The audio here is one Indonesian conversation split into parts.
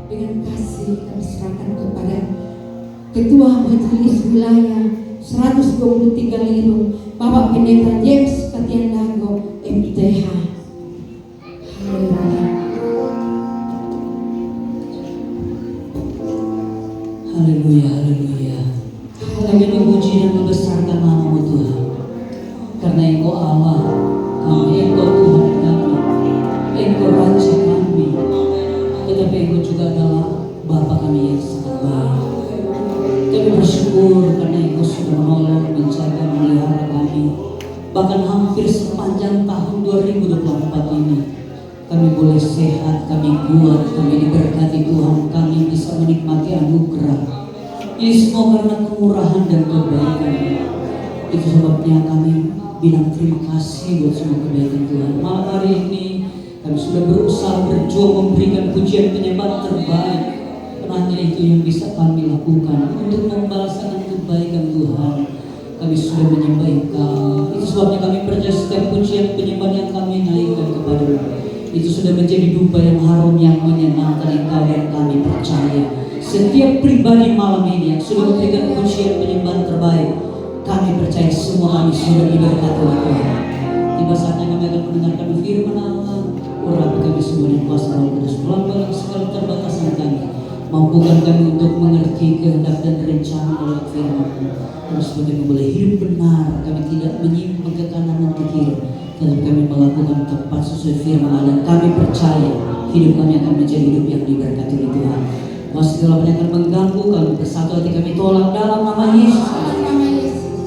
Dengan kasih kami serahkan kepada Ketua Majelis Wilayah 123 Liru, Bapak Pendeta James Katiandago, MTH. Haleluya. Haleluya, haleluya. Kami memuji dan membesarkan nama-Mu Tuhan. Karena Engkau Allah, Engkau Tuhan kami, Engkau Raja kami. Tetapi Engkau juga adalah Bapa kami yang sangat baik. Kami bersyukur karena Engkau sudah menolong, menjaga, memelihara kami. Bahkan hampir sepanjang tahun 2024 ini, kami boleh sehat, kami kuat, kami diberkati Tuhan, kami bisa menikmati anugerah. Ini semua karena kemurahan dan kebaikan. Itu sebabnya kami bilang terima kasih buat semua kebaikan Tuhan. Malam hari ini kami sudah berusaha berjuang memberikan pujian penyembah terbaik. Karena hanya itu yang bisa kami lakukan untuk membalaskan kebaikan Tuhan. Kami sudah menyembah Engkau. Itu sebabnya kami percaya setiap pujian penyembah yang kami naikkan kepada-Mu, itu sudah menjadi dupa yang harum yang menyenangkan Engkau, dan kami percaya setiap pribadi malam ini yang sudah memberikan pujian penyembahan terbaik, kami percaya semua kami sudah diberkati oleh Tuhan. Tiba saatnya kami akan mendengarkan firman Allah. Urapi kami semua dengan kuasa Roh Kudus, melambangkan segala keterbatasan kami. Mampukan kami untuk mengerti kehendak dan rencana oleh firman-Mu. Terus kami boleh hidup benar, kami tidak menyimpang ke kanan dan ke kiri, dan kami melakukan tepat sesuai firman Allah. Dan kami percaya hidup kami akan menjadi hidup yang diberkati oleh Tuhan. Kuasa segala yang akan mengganggu kami, bersatu hati kami tolak dalam nama Yesus.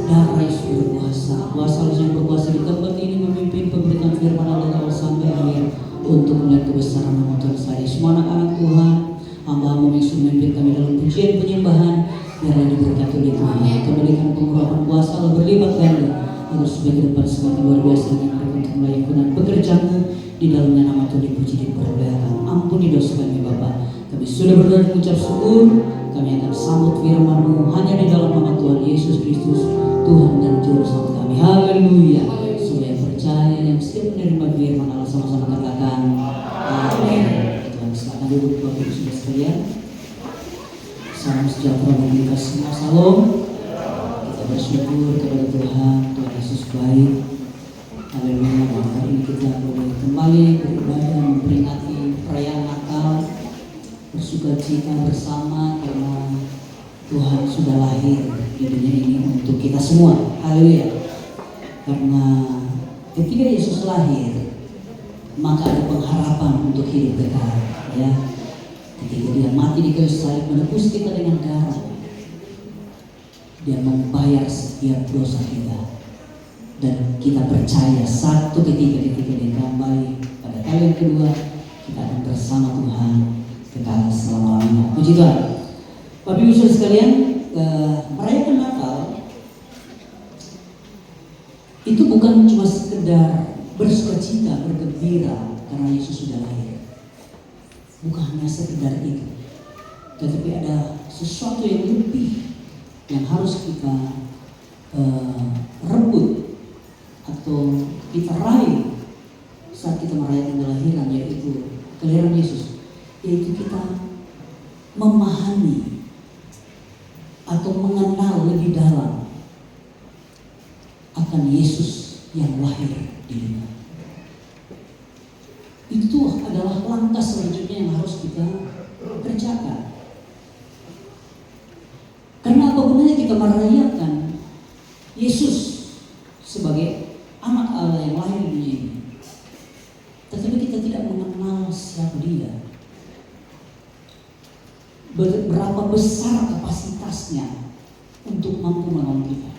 Darah Yesus berkuasa. Kuasa Allah yang berkuasa di tempat ini memimpin pemberitaan firman Allah awal sampai akhir untuk melihat kebesaran nama Tuhan saya. Semua anak-anak Tuhan, hamba-Mu yang sudah memimpin kami dalam pujian penyembahan, biarlah diberkati oleh Tuhan. Kembalikan pengurapan kuasa Allah berlipat ganda, agar supaya ke depan semakin luar biasa lagi mereka untuk melakukan pekerjaan-Mu di dalamnya. Nama Tuhan dipuji dan dipermuliakan. Ampuni dosa kami Bapa. Kami sudah berdoa dan mengucap syukur. Kami akan sambut firman-Mu hanya di dalam nama Tuhan Yesus Kristus, Tuhan dan Juru Selamat kami. Haleluya. Semua yang percaya dan siap menerima firman Allah sama-sama katakan amin. Tuhan silakan duduk Bapak Ibu Saudara sekalian. Salam sejahtera bagi kita semua. Salam. Kita bersyukur kepada Tuhan. Tuhan Yesus baik. Haleluya. Maka ini kita boleh kembali beribadah memperingati perayaan Natal, bersukacita bersama karena Tuhan sudah lahir di dunia ini untuk kita semua. Haleluya. Karena ketika Yesus lahir, maka ada pengharapan untuk hidup kekal, ya. Ketika Dia mati di kayu salib menebus kita dengan darah, Dia membayar setiap dosa kita, dan kita percaya satu ketika Dia kembali pada kali yang kedua, kita akan bersama Tuhan kekal selama-lamanya. Puji Tuhan. Bapak Ibu Saudara sekalian, merayakan Natal itu bukan cuma sekedar bersukacita, bergembira karena Yesus sudah lahir. Bukan hanya sekedar itu, tetapi ada sesuatu yang lebih yang harus kita rebut atau kita raih saat kita merayakan kelahiran, yaitu kelahiran Yesus, yaitu kita memahami atau mengenal lebih dalam akan Yesus yang lahir di dunia. Itu adalah langkah selanjutnya yang harus kita kerjakan. Karena apa gunanya kita merayakan Yesus sebagai anak Allah yang lahir di dunia ini, tetapi kita tidak mengenal siapa Dia, berapa besar kapasitasnya untuk mampu menolong kita,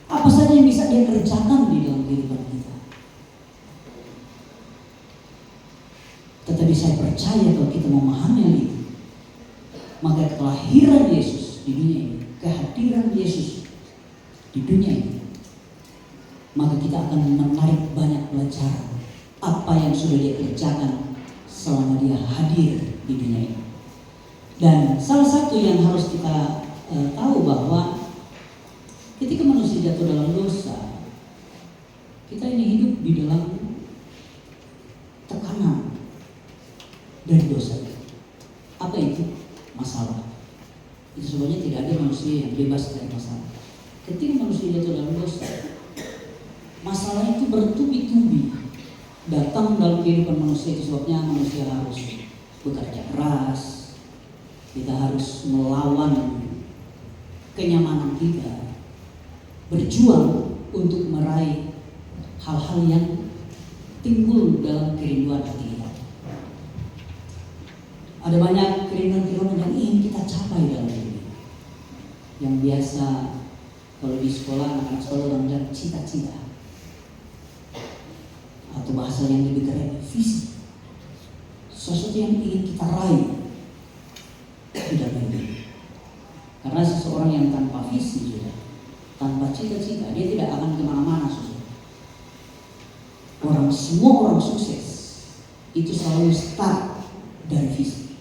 apa saja yang bisa Dia kerjakan di dalam kehidupan kita. Tetapi saya percaya kalau kita memahami hal itu, maka kelahiran Yesus di dunia ini, kehadiran Yesus di dunia ini, maka kita akan menarik banyak pelajaran apa yang sudah Dia kerjakan selama Dia hadir di dunia ini. Dan salah satu yang harus kita tahu bahwa ketika manusia jatuh dalam dosa, kita ini hidup di dalam tekanan dari dosa. Apa itu masalah? Itu sebenarnya tidak ada manusia yang bebas dari masalah. Ketika manusia jatuh dalam dosa, masalah itu bertubi-tubi datang dalam kehidupan manusia. Itu sebabnya manusia harus bekerja keras, kita harus melawan kenyamanan kita, berjuang untuk meraih hal-hal yang timbul dalam kerinduan hati kita. Ada banyak kerinduan-kerinduan yang ingin kita capai dalam hidup. Yang biasa kalau di sekolah, anak-anak sekolah orang bilang cita-cita, atau bahasa yang lebih keren, visi. Sesuatu yang ingin kita raih di dalam hidup. Karena seseorang yang tanpa visi, tanpa cita-cita, dia tidak akan kemana-mana. Semua orang sukses itu selalu start dari visi,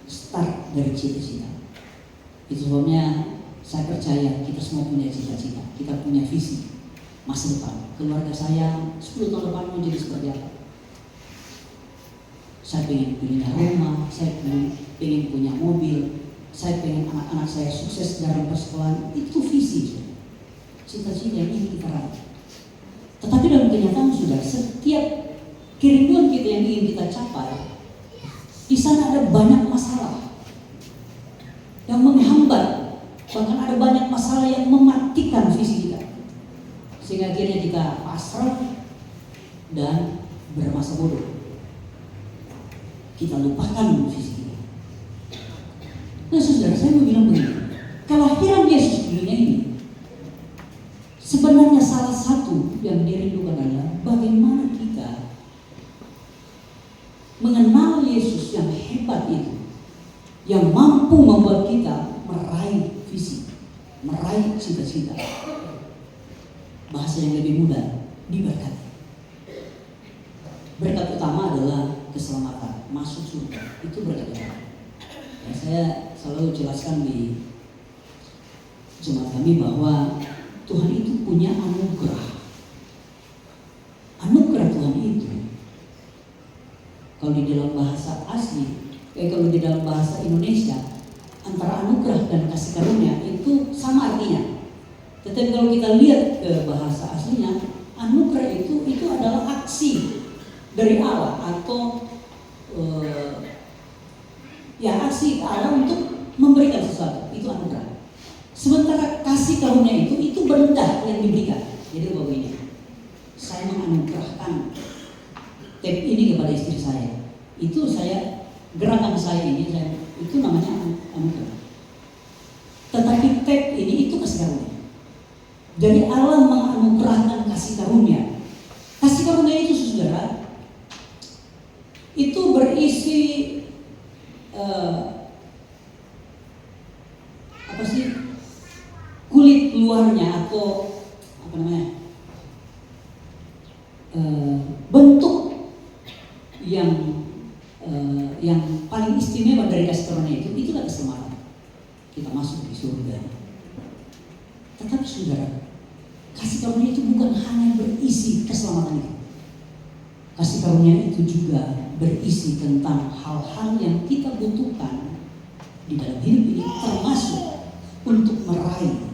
start dari cita-cita. Itu sebabnya saya percaya kita semua punya cita-cita, kita punya visi masa depan. Keluarga saya 10 tahun depan mau jadi seperti apa? Saya pengen punya rumah, saya pengen punya mobil, saya pengen anak-anak saya sukses dalam persekolahan. Itu visi, cita-cita yang ingin kita raih. Tetapi dalam kenyataan sudah, setiap kerinduan kita yang ingin kita capai, di sana ada banyak masalah yang menghambat, bahkan ada banyak masalah yang mematikan visi kita, sehingga akhirnya kita pasrah dan bermasa bodoh. Kita lupakan visi kita. Nah saudara, saya mau bilang begini, kelahiran Yesus di dunia ini sebenarnya salah satu yang dirindukan adalah bagaimana kita mengenal Yesus yang hebat itu, yang mampu membuat kita meraih visi, meraih cita-cita. Bahasa yang lebih mudah, diberkati. Berkat utama adalah keselamatan, masuk surga. Itu berkat utama. Ya, saya selalu jelaskan di jemaat kami bahwa Tuhan itu punya anugerah. Anugerah Tuhan itu, kalau di dalam bahasa asli, kalau di dalam bahasa Indonesia, antara anugerah dan kasih karunia itu sama artinya. Tetapi kalau kita lihat ke bahasa aslinya, anugerah itu adalah aksi dari Allah atau aksi Allah untuk memberikan sesuatu. Itu anugerah. Sementara kasih karunia itu benda yang diberikan. Jadi begini, saya menganugerahkan tape ini kepada istri saya. Itu saya, gerakan saya ini, itu namanya anugerah. Tetapi tape ini itu kasih karunia. Jadi Allah menganugerahkan kasih karunia. Kasih karunia itu saudara, itu berisi kulit luarnya atau bentuk yang paling istimewa dari kasih karunia itulah keselamatan. Kita masuk di surga. Tetapi saudara, kasih karunia itu bukan hanya berisi keselamatan itu. Kasih karunia itu juga berisi tentang hal-hal yang kita butuhkan di dalam hidup ini, termasuk untuk meraih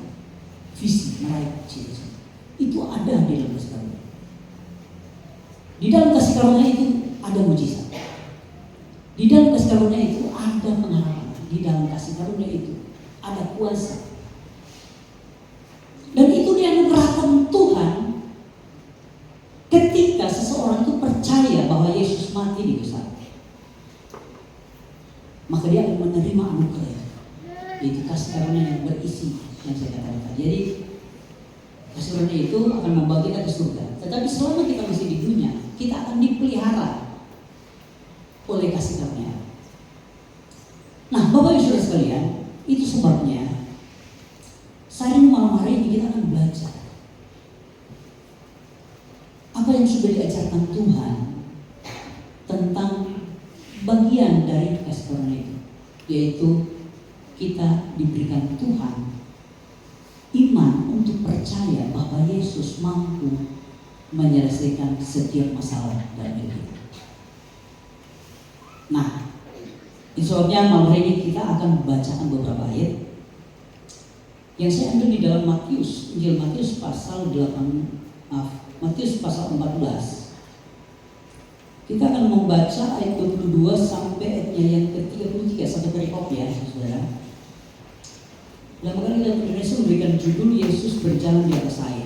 visi, meraih cita-cita. Itu ada di dalam kasih karunia. Di dalam kasih karunia itu ada mujizat. Di dalam kasih karunia itu ada pengharapan. Di dalam kasih karunia itu ada kuasa. Dan itu dianugerahkan Tuhan ketika seseorang itu percaya bahwa Yesus mati di dosa. Maka dia akan menerima anugerah. Itu kasih karunia yang berisi yang saya katakan tadi. Jadi kasih karunia itu akan membawa kita ke surga. Tetapi selama kita masih di dunia, kita akan dipelihara oleh kasih karunia. Nah, Bapak Ibu Saudara sekalian, itu sebabnya saya malam hari ini kita akan belajar apa yang sudah diajarkan Tuhan tentang bagian dari kasih karunia itu, yaitu kita diberikan Tuhan iman untuk percaya bahwa Yesus mampu menyelesaikan setiap masalah dalam hidup kita. Nah, Itu sebabnya malam hari ini kita akan membacakan beberapa ayat yang saya ambil di dalam Matius, Injil Matius pasal 14. Kita akan membaca ayat 22 sampai ayatnya yang ke-33, satu perikop ya, saudara. Lama kali dalam Indonesia memberikan judul Yesus berjalan di atas air.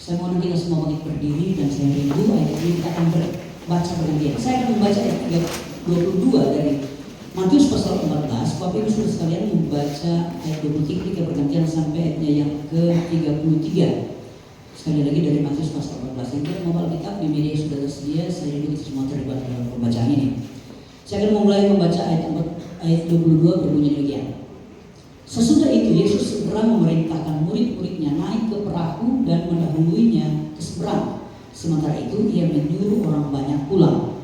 Saya mohon kita semua bangkit berdiri dan saya rindu ayat ini kita akan baca bergantian. Saya akan membaca ayat 22 dari Matius pasal 14. Bapak Ibu Saudara sekalian membaca ayat 23 bergantian sampai ayatnya yang ke-33. Sekali lagi dari Matius pasal 14. Yang kita mau Alkitab di media sudah tersedia. Saya rindu kita semua terlibat dalam pembacaan ini. Saya akan memulai membaca ayat 22 berbunyi demikian. Sesudah itu Yesus segera memerintahkan murid-muridnya naik ke perahu dan mendahuluinya ke seberang. Sementara itu ia menyuruh orang banyak pulang.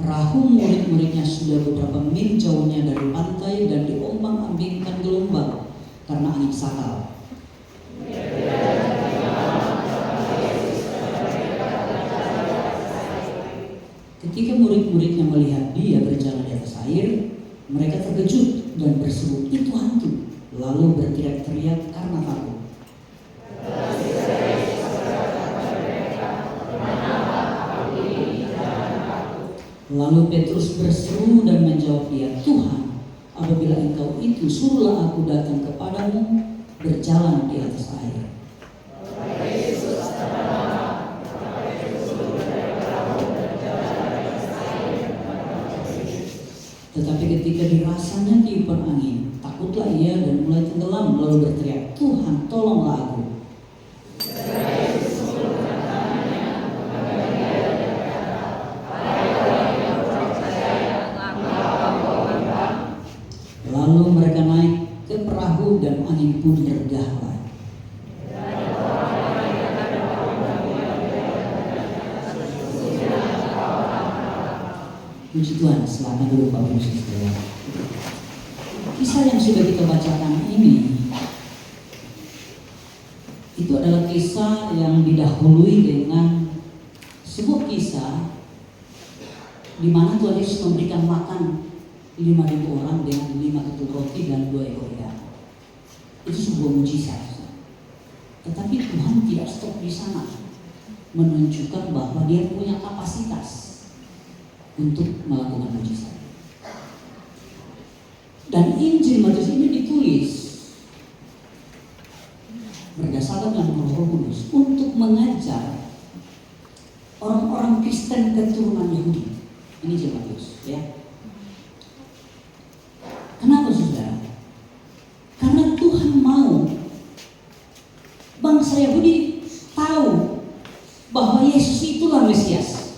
Perahu murid-muridnya sudah beberapa mil jauhnya dari pantai dan diombang-ambingkan gelombang karena angin sakal. Ketika murid-muridnya melihat dia berjalan di atas air, mereka terkejut dan berseru, "Itu hantu!" Lalu berteriak-teriak karena takut. Lalu Petrus berseru dan menjawab dia, "Tuhan, apabila Engkau itu, suruhlah aku datang kepadamu berjalan di atas air." Tetapi ketika dirasanya tiupan angin, takutlah ia dan mulai tenggelam, lalu berteriak, "Tuhan, tolonglah aku." Lalu mereka naik ke perahu dan angin pun reda. Puji Tuhan, selamat dulu Bapak Ibu Saudara. Kisah yang sudah kita bacakan ini itu adalah kisah yang didahului dengan sebuah kisah di mana Tuhan Yesus memberikan makan 5.000 orang dengan 5 ketul roti dan 2 ekor ikan. Itu sebuah mujizat. Tetapi Tuhan tidak stop di sana, menunjukkan bahwa Dia punya kapasitas untuk melakukan mujizat. Dan Injil Matius ini ditulis berdasarkan dengan Roh Kudus untuk mengajar orang-orang Kristen keturunan Yahudi. Ini Injil Matius, ya. Kenapa saudara? Karena Tuhan mau bangsa Yahudi tahu bahwa Yesus itulah Mesias.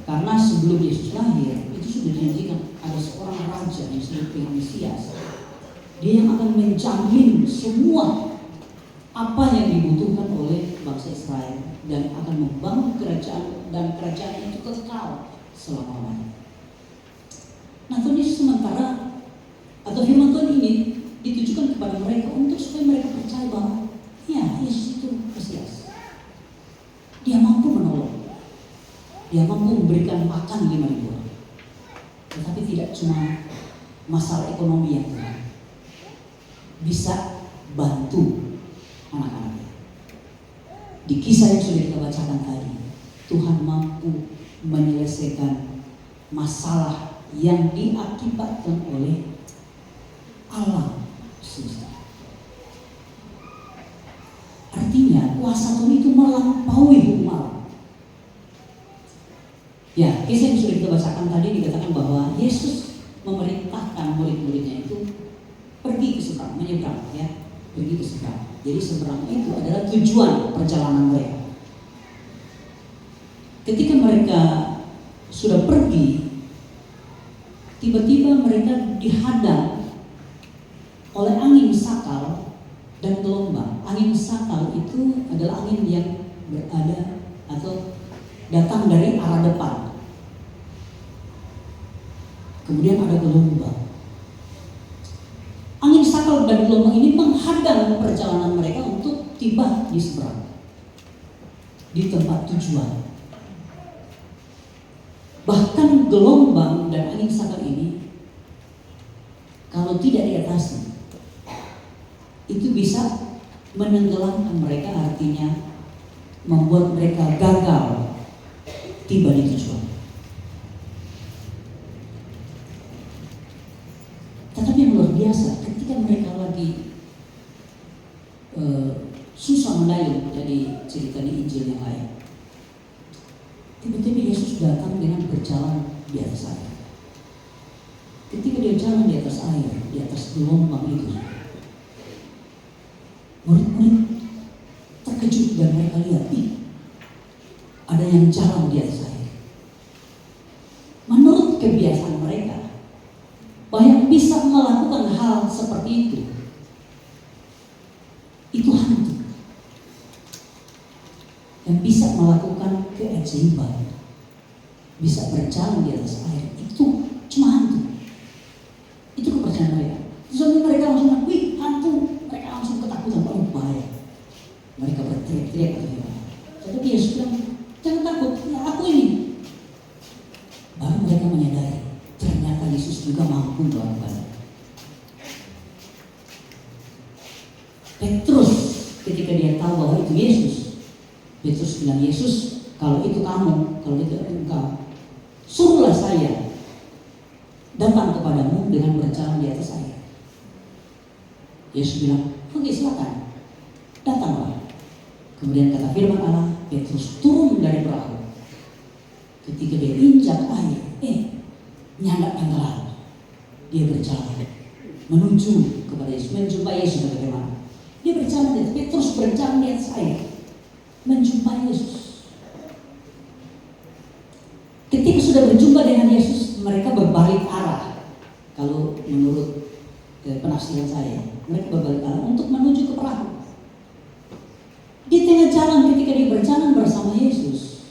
Karena sebelum Yesus lahir, itu sudah dijanjikan ada seorang raja yang disebut Mesias. Dia yang akan menjamin semua apa yang dibutuhkan oleh bangsa Israel dan akan membangun kerajaan, dan kerajaan itu kekal selama-lamanya. Nah, Tuhan Yesus sementara atau firman Tuhan ini ditujukan kepada mereka untuk supaya mereka percaya bahwa ya, Yesus itu Mesias. Dia mampu menolong. Dia mampu memberikan makan 5.000 orang. Tetapi tidak cuma masalah ekonomi yang Tuhan bisa bantu anak-anaknya. Di kisah yang sudah kita bacakan tadi, Tuhan mampu menyelesaikan masalah yang diakibatkan oleh alam semesta. Artinya kuasa Tuhan itu melampaui hukum alam. Ya, kisah yang sudah kita bacakan tadi dikatakan bahwa Yesus memerintahkan murid-muridnya itu pergi ke seberang, menyeberang, ya, pergi ke seberang. Jadi seberang itu adalah tujuan perjalanan mereka. Ketika mereka sudah pergi, tiba-tiba mereka dihadang oleh angin sakal dan gelombang. Angin sakal itu adalah angin yang berada atau datang dari arah depan. Kemudian ada gelombang. Angin sakal sakal dan gelombang ini menghadang perjalanan mereka untuk tiba di seberang, di tempat tujuan. Bahkan gelombang dan angin sakal ini, kalau tidak diatasi, itu bisa menenggelamkan mereka, artinya membuat mereka gagal tiba di tujuan. Tetapi yang luar biasa, ketika mereka lagi susah mendayung, jadi cerita di Injil yang lain, tiba-tiba Yesus datang dengan berjalan di atas air. Ketika dia jalan di atas air, di atas gelombang itu, murid-murid terkejut dan mereka lihat, ada yang jalan di atas air. Menurut kebiasaan mereka, bahwa yang bisa melakukan hal seperti itu hantu. Yang bisa melakukan keajaiban, bisa berjalan di atas air, itu cuma hantu. Itu kepercayaan mereka. Soalnya mereka langsung bilang, wih hantu. Mereka langsung ketakutan, oh bahaya. Mereka berteriak-teriak bagaimana. Tetapi Yesus bilang, jangan takut, ya aku ini. Baru mereka menyadari, ternyata Yesus juga mampu melakukannya. Petrus ketika dia tahu bahwa itu Yesus, Petrus bilang, Yesus, kalau itu kamu, kalau itu engkau, suruhlah saya datang kepadamu dengan berjalan di atas air. Yesus bilang, oke silakan, datanglah. Kemudian kata firman Allah, Petrus turun dari perahu. Ketika dia injak air, nyandak tenggelam. Dia berjalan menuju kepada Yesus, menjumpai Yesus. Bagaimana? Dia berjalan di atas, Petrus berjalan di atas air, menjumpai Yesus. Ketika sudah berjumpa dengan Yesus, mereka berbalik arah. Kalau menurut penafsiran saya, mereka berbalik arah untuk menuju ke perahu. Di tengah jalan, ketika dia berjalan bersama Yesus,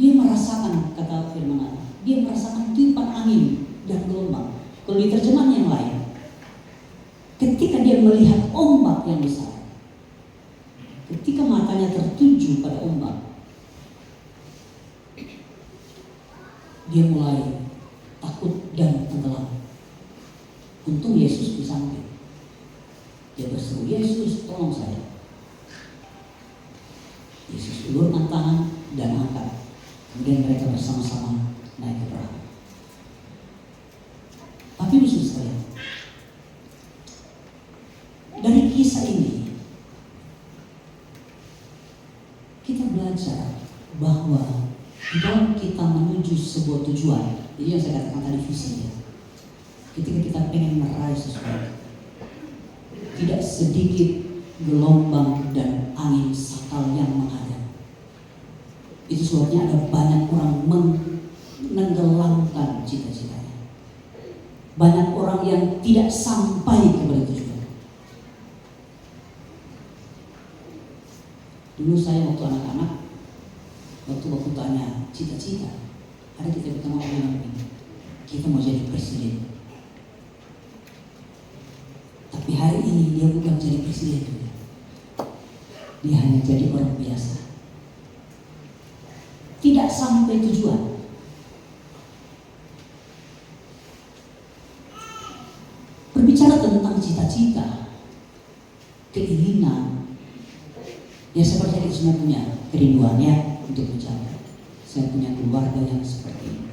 dia merasakan, kata firman Allah, dia merasakan tiupan angin dan gelombang. Kalau di terjemahan yang lain, ketika dia melihat ombak yang besar, ketika matanya tertuju pada ombak, dia mulai takut dan tenggelam. Untung Yesus di samping. Dia berseru, Yesus tolong saya. Yesus ulurkan tangan dan angkat. Kemudian mereka bersama-sama naik ke perahu. Tapi Yesus sekalian, dari kisah ini kita belajar bahwa dalam kita menuju sebuah tujuan, ini yang saya katakan tadi visinya. Ketika kita pengen meraih sesuatu, tidak sedikit gelombang dan angin sakal yang menghadang. Itu sebabnya ada banyak orang menenggelamkan cita-citanya. Banyak orang yang tidak sampai kepada tujuan. Dulu saya waktu anak-anak, waktu tanya cita-cita, ada kita bertemu orang yang begini, kita mau jadi presiden. Tapi hari ini dia bukan jadi presiden juga. Dia hanya jadi orang biasa. Tidak sampai tujuan. Berbicara tentang cita-cita, keinginan, ya seperti kita semua punya kerinduannya untuk mencapai. Saya punya keluarga yang seperti ini.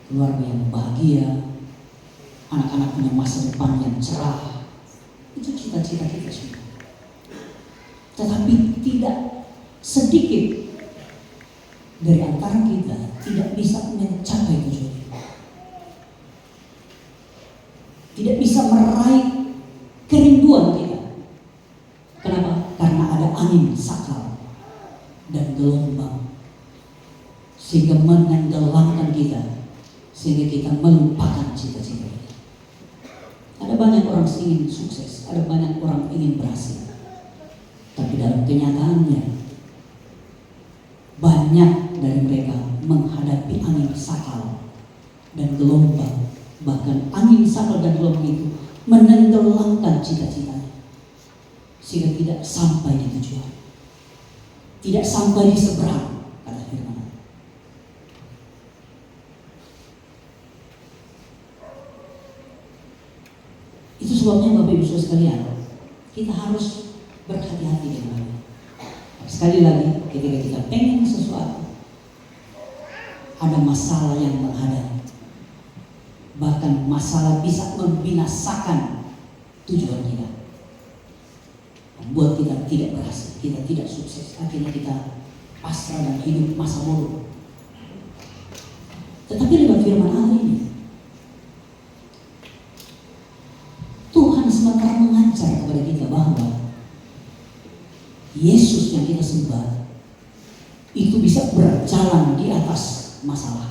Keluarga yang bahagia, anak-anak punya masa depan yang cerah. Itu cita-cita kita semua. Tetapi tidak sedikit dari antara kita tidak bisa mencapai tujuan itu. Tidak bisa meraih kerinduan kita. Kenapa? Karena ada angin sakal dan gelombang, sehingga menenggelamkan kita, sehingga kita melupakan cita-cita kita. Ada banyak orang ingin sukses, ada banyak orang ingin berhasil, tapi dalam kenyataannya banyak dari mereka menghadapi angin sakal dan gelombang Bahkan angin sakal dan gelombang itu menenggelamkan cita-citanya, sehingga tidak sampai di tujuan, tidak sampai di seberang, kata firman. Itu sebabnya Bapak Ibu Saudara sekalian, kita harus berhati-hati dengan sekali lagi ketika kita pengen sesuatu, ada masalah yang menghadang. Bahkan masalah bisa membinasakan tujuan kita, membuat kita tidak berhasil, kita tidak sukses, akhirnya kita pasrah dan hidup masa bodoh. Tetapi lewat firman Allah ini, Tuhan sementara mengajar kepada kita bahwa Yesus yang kita sembah itu bisa berjalan di atas masalah.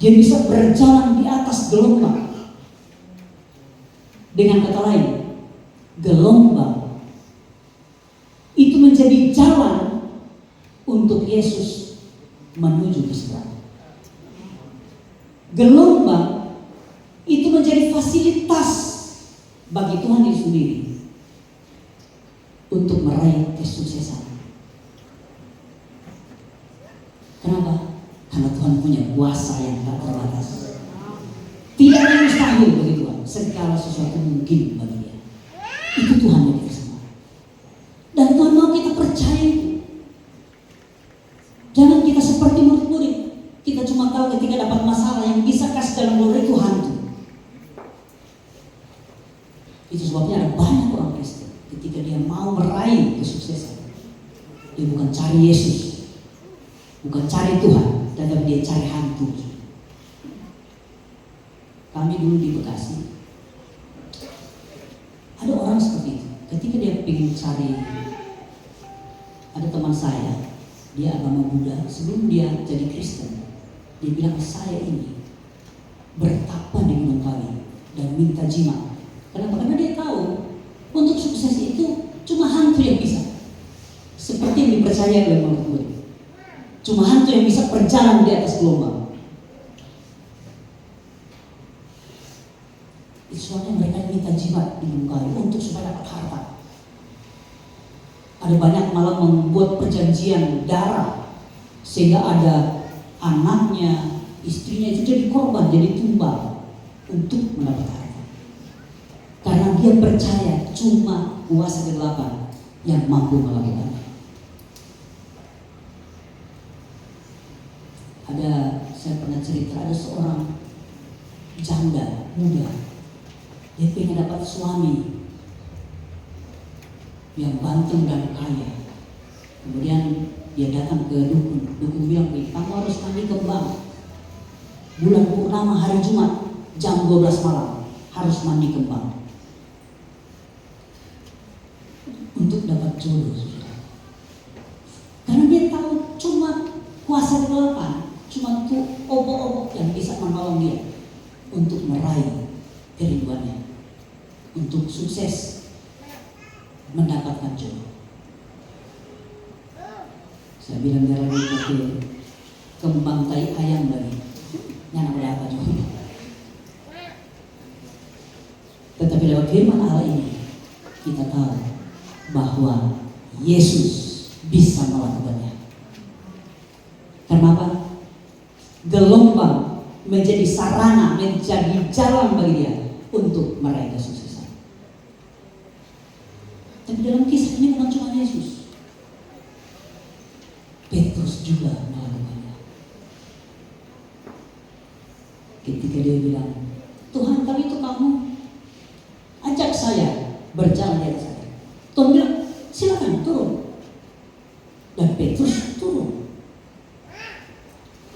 Dia bisa berjalan di atas gelombang. Dengan kata lain, gelombang itu menjadi jalan untuk Yesus menuju ke seberang. Gelombang itu menjadi fasilitas bagi Tuhan itu sendiri untuk meraih kesuksesan. Kenapa? Karena Tuhan punya kuasa yang tak terbatas. Tidak ada yang mustahil bagi Tuhan. Segala sesuatu mungkin bagi Dia. Itu Tuhan yang kita semua. Dan Tuhan mau kita percaya itu. Jangan kita seperti murid-murid. Kita cuma tahu ketika dapat masalah yang bisa kasih dalam luar itu hantu. Itu sebabnya ada banyak orang Kristen ketika dia mau meraih kesuksesan, dia bukan cari Yesus, bukan cari Tuhan, tetapi dia cari hantu. Kami dulu di Bekasi, ada orang seperti itu. Ketika dia ingin cari, ada teman saya, dia agama Buddha, sebelum dia jadi Kristen, dia bilang saya ini bertapa di Gunung Kawi dan minta jimat. Kenapa? Karena dia tahu untuk sukses itu cuma hantu yang bisa. Seperti yang dipercaya oleh murid-murid. Cuma hantu yang bisa berjalan di atas gelombang. Itu soalnya mereka minta jimat di Gunung Kawi untuk supaya dapat harta. Ada banyak malah membuat perjanjian darah sehingga ada anaknya, istrinya itu jadi korban, jadi tumbal untuk mendapat harta. Karena dia percaya cuma kuasa kegelapan yang mampu melakukannya. Saya pernah cerita, ada seorang janda muda, dia pengen dapat suami yang ganteng dan kaya. Kemudian dia datang ke dukun bilang, kamu harus mandi kembang. Bulan purnama hari Jumat jam 12 malam harus mandi kembang untuk dapat jodoh. Karena dia tahu cuma kuasa kegelapan, cuma tuh obok-obok yang bisa menolong dia untuk meraih kerinduannya, untuk sukses mendapatkan jodoh. Saya bilang dia lagi pakai kembang tai ayam lagi, nyana udah apa juga. Tetapi lewat firman Allah ini kita tahu bahwa Yesus bisa melakukannya. Kenapa? Gelombang menjadi sarana, menjadi jalan bagi dia untuk meraih kesuksesan. Tapi dalam kisah ini bukan cuma Yesus, Petrus juga melakukannya. Ketika dia bilang, Tuhan, tapi itu kamu ajak saya berjalan di atas air. Tuhan bilang, silakan turun. Dan Petrus turun.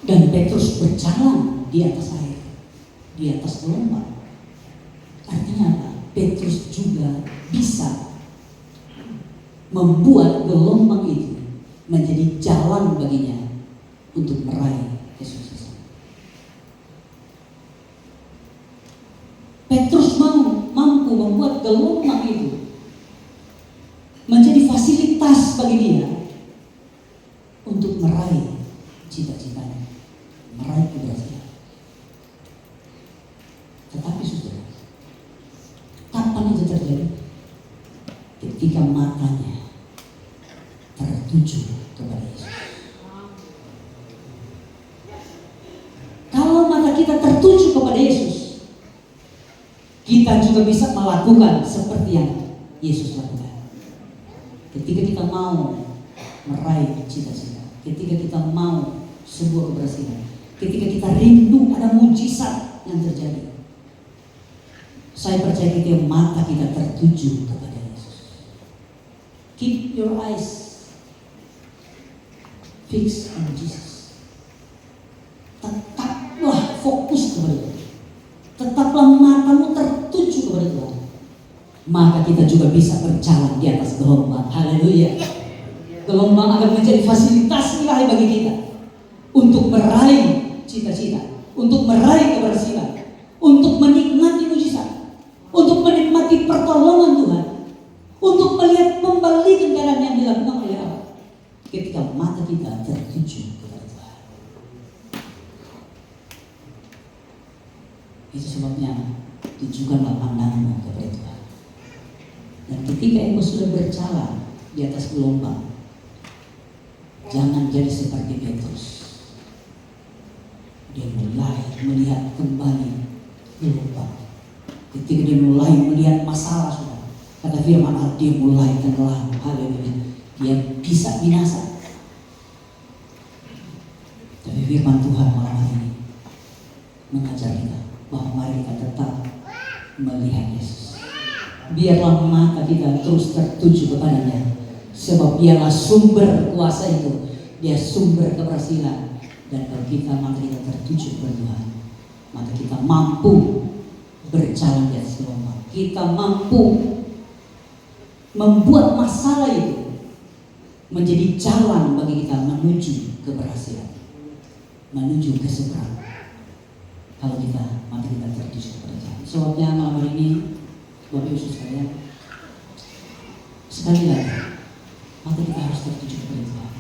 Dan Petrus berjalan di atas air, di atas gelombang. Artinya apa? Petrus juga bisa membuat gelombang itu menjadi jalan baginya untuk meraih kesuksesan. Petrus mampu membuat gelombang itu menjadi fasilitas bagi dia untuk meraih cita-citanya, meraih keberhasilan. kita tertuju kepada Yesus, kita juga bisa melakukan seperti yang Yesus lakukan. Ketika kita mau meraih cita-cita, ketika kita mau sebuah keberhasilan, ketika kita rindu ada mujizat yang terjadi, saya percaya ketika mata kita tertuju kepada Yesus. Keep your eyes fixed on Jesus. Tetaplah fokus kepada Tuhan. Tetaplah matamu tertuju kepada Tuhan. Maka kita juga bisa berjalan di atas gelombang. Haleluya. Gelombang akan menjadi fasilitas ilahi bagi kita untuk meraih cita-cita, untuk meraih keberhasilan, untuk menikmati mujizat, untuk menikmati pertolongan Tuhan, untuk melihat kembali kendaraan yang dilakukan oleh Allah. Ketika mata kita tertuju kepada Tuhan. Itu sebabnya tujukanlah pandanganmu kepada Tuhan. Dan ketika engkau sudah berjalan di atas gelombang, jangan jadi seperti Petrus. Dia mulai melihat kembali gelombang. Ketika dia mulai melihat masalah sudah, kata firman Allah, dia mulai tenggelam. Haleluya. Dia bisa binasa. Tapi firman Tuhan malam ini mengajar kita bahwa mari kita tetap melihat Yesus. Biarlah mata kita terus tertuju kepadanya, sebab dialah sumber kuasa itu, dia sumber keberhasilan. Dan kalau kita mata kita tertuju kepada Tuhan, maka kita mampu berjalan di atas gelombang. Kita mampu membuat masalah itu menjadi jalan bagi kita menuju keberhasilan, menuju keseberang. Kalau kita mata kita tertuju kepada Tuhan. Sebabnya malam hari ini, Bapak Ibu sekalian, sekali lagi mata kita harus tertuju kepada Tuhan.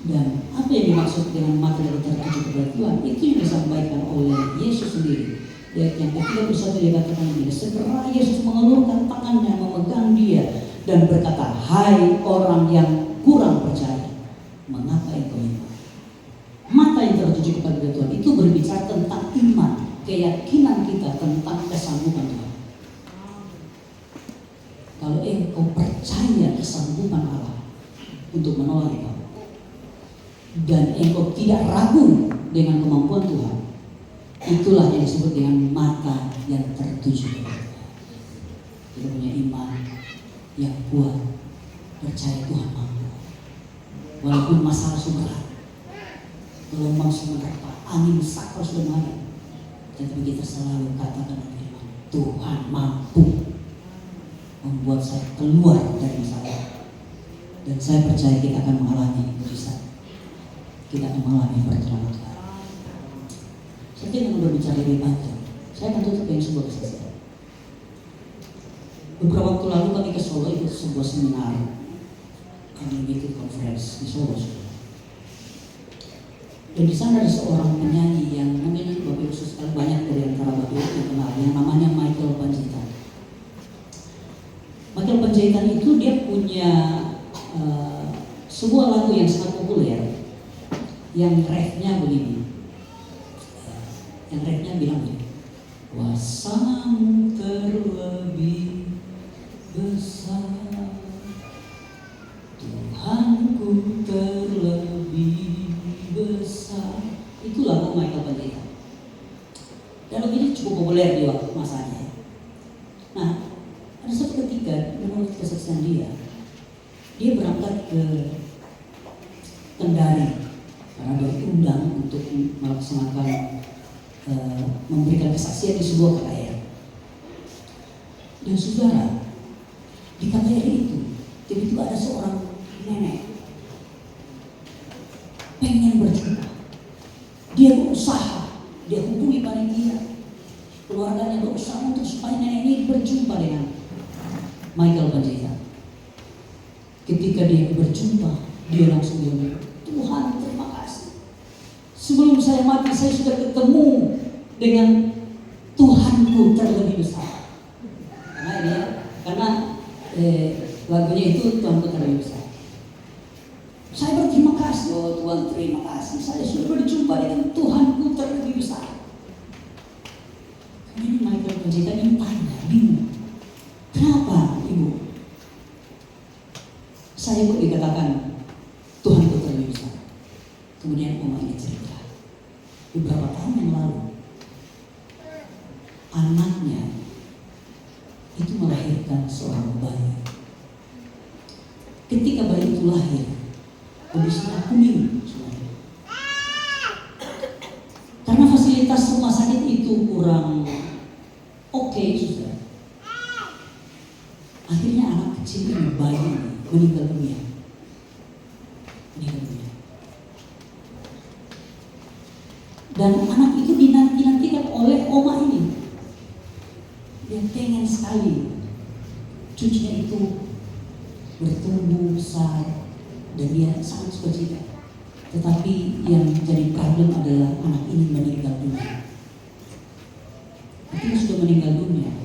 Dan apa yang dimaksud dengan mata kita tertuju kepada Tuhan, itu yang disampaikan oleh Yesus sendiri. Yang ke-31 dia katakan ini, segera Yesus mengulurkan tangannya memegang dia dan berkata, hai orang yang kurang percaya, mengapa engkau iman? Mata yang tertuju kepada Tuhan itu berbicara tentang iman, keyakinan kita tentang kesanggupan Tuhan. Kalau engkau percaya kesanggupan Allah untuk menolong engkau, dan engkau tidak ragu dengan kemampuan Tuhan, itulah yang disebut dengan mata yang tertuju kepada Tuhan. Kita punya iman yang kuat, percaya Tuhan mampu. Walaupun masalah sudah, gelombang sudah, angin sakral sudah ada, tetapi kita selalu katakan Tuhan mampu membuat saya keluar dari masalah. Dan saya percaya kita akan mengalami mujizat. Kita akan mengalami pertolongan Tuhan. Saya tidak berbicara lebih panjang. Saya akan tutup dengan sebuah kesaksian. Beberapa waktu lalu kami ke Solo ikut sebuah seminar, Unlimited Conference di Solo. Dan di sana ada seorang penyanyi yang namanya Bapak Ibu sekalian, banyak dari antara Bapak Ibu yang kenal, yang namanya Michael Panjaitan. Michael Panjaitan itu dia punya sebuah lagu yang sangat populer, yang refnya begini. Yang refnya bilang begini, kuasamu terlebih besar, Tuhanku terlebih besar. Itu lagu Michael Panjaitan. Dan lagu ini cukup populer di waktu masanya. Nah, ada satu ketika menurut kesaksian dia berangkat ke Kendari karena dia diundang untuk melaksanakan memberikan kesaksian di sebuah KKR. Dan saudara, di KKR itu tiba-tiba ada seorang nenek pengen berjumpa. Dia berusaha, dia hubungi panitia, keluarganya berusaha untuk supaya nenek ini berjumpa dengan Michael Panjaitan. Ketika dia berjumpa, dia langsung bilang, Tuhan terima kasih. Sebelum saya mati, saya sudah ketemu dengan Tuhanku terlebih besar. Karena lagunya itu Tuhanku terlebih besar. Saya berterima kasih, oh Tuhan terima kasih. Saya sudah berjumpa dengan Tuhanku terlebih besar. yang lalu, anaknya itu melahirkan seorang bayi. Ketika bayi itu lahir, kondisinya kuning semuanya. Karena fasilitas rumah sakit itu kurang oke, sudah. Akhirnya anak kecil ini, bayi ini, meninggal dunia. Dan anak itu dinantikan oleh oma ini. Dia pengen sekali cucunya itu bertumbuh besar dan dia sangat sukacita. Tetapi yang jadi problem adalah anak ini meninggal dunia. Ketika sudah meninggal dunia,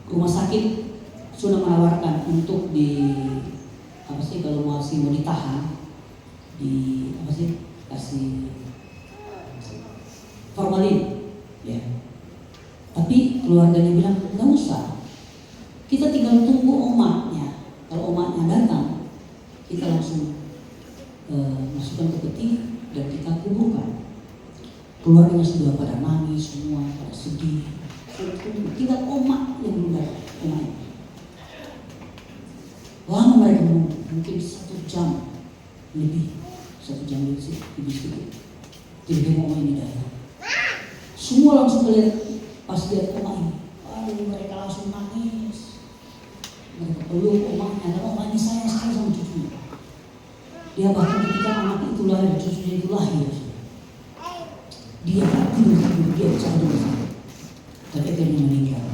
rumah sakit sudah menawarkan untuk kalau masih mau ditahan, kasih formalin, ya. Tapi keluarganya bilang nggak usah, kita tinggal tunggu omaknya. Kalau omaknya datang, kita langsung masukkan ke peti dan kita kuburkan. Keluarganya sudah pada nangis semua, pada sedih. Tinggal omak yang belum datang, omaknya. Lama mereka menunggu, mungkin 1 jam lebih, 1 jam lebih sedikit. Tiba-tiba omak ini datang. Semua langsung melihat, pas lihat omak ini, aduh mereka langsung nangis. Mereka peluk omaknya, dan omaknya sayang sekali sama cucunya. Dia bahkan ketika anak itu lahir, cucunya itu lahir, dia tidur, dia bercanda sama. Tapi akhirnya meninggal.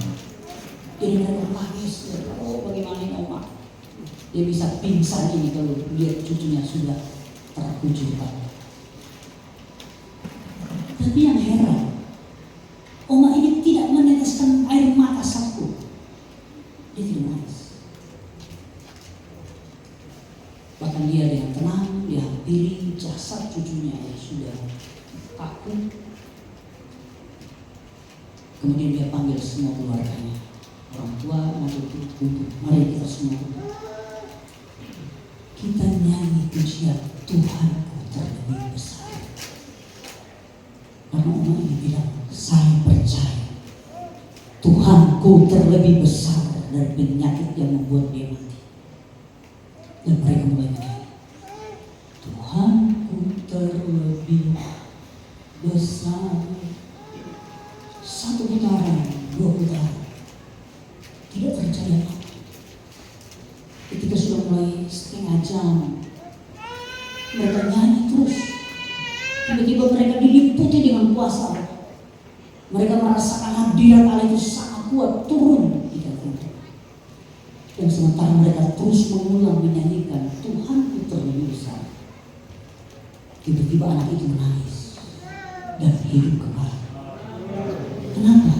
Jadi mereka nangis, oh bagaimana ini omak. Dia bisa pingsan ini kalau lihat cucunya sudah terkucurkan. Tapi yang heran, omak ini tidak meneteskan air mata satu. Dia tidak nangis. Bahkan dia dengan tenang, dia hampiri jasad cucunya yang sudah kaku. Kemudian dia panggil semua keluarganya, orang tua, anak itu kumpul. Mari kita semua kumpul. Kita nyanyi pujian Tuhanku terlebih besar. Karena orang ini bilang, saya percaya Tuhanku terlebih besar dari penyakit yang membuat dia mati. Dan mereka mulai menyanyi, Tuhanku terlebih besar. 1 putaran, 2 putaran, tidak percaya apa. Ketika sudah mulai setengah jam, mereka nyanyi terus. Tiba-tiba mereka diliputi dengan kuasa. Mereka merasakan hadirat Allah itu sangat kuat turun di dalam mereka. Dan sementara mereka terus mengulang menyanyikan Tuhanku terlebih besar, tiba-tiba anak itu menangis dan hidup kembali. Kenapa?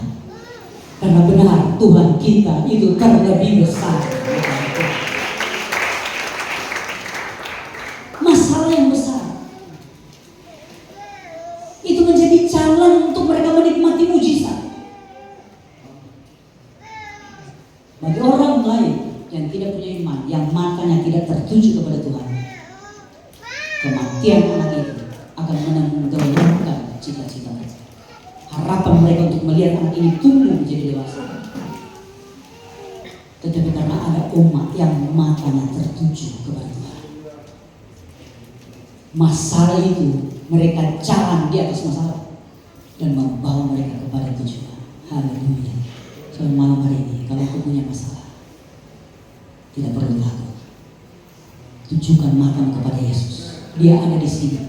Karena benar Tuhan kita itu terlebih besar. Masalah yang besar itu menjadi jalan untuk mereka menikmati mujizat. Bagi orang lain yang tidak punya iman, yang matanya tidak tertuju kepada Tuhan, kematian anak itu akan menenggelamkan cita-cita mereka, harapan mereka untuk melihat anak ini tumbuh menjadi dewasa. Tetapi karena ada umat yang matanya tertuju kepada Tuhan, masalah itu mereka jalan di atas masalah dan membawa mereka kepada tujuan. Haleluya. So malam hari ini kalau kau punya masalah, tidak perlu takut. Tujukan matamu kepada Yesus. Dia ada di sini.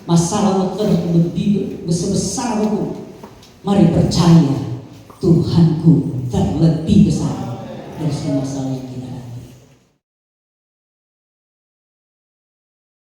Masalahmu terlebih besar apapun, mari percaya Tuhanku terlebih besar dari semua masalah.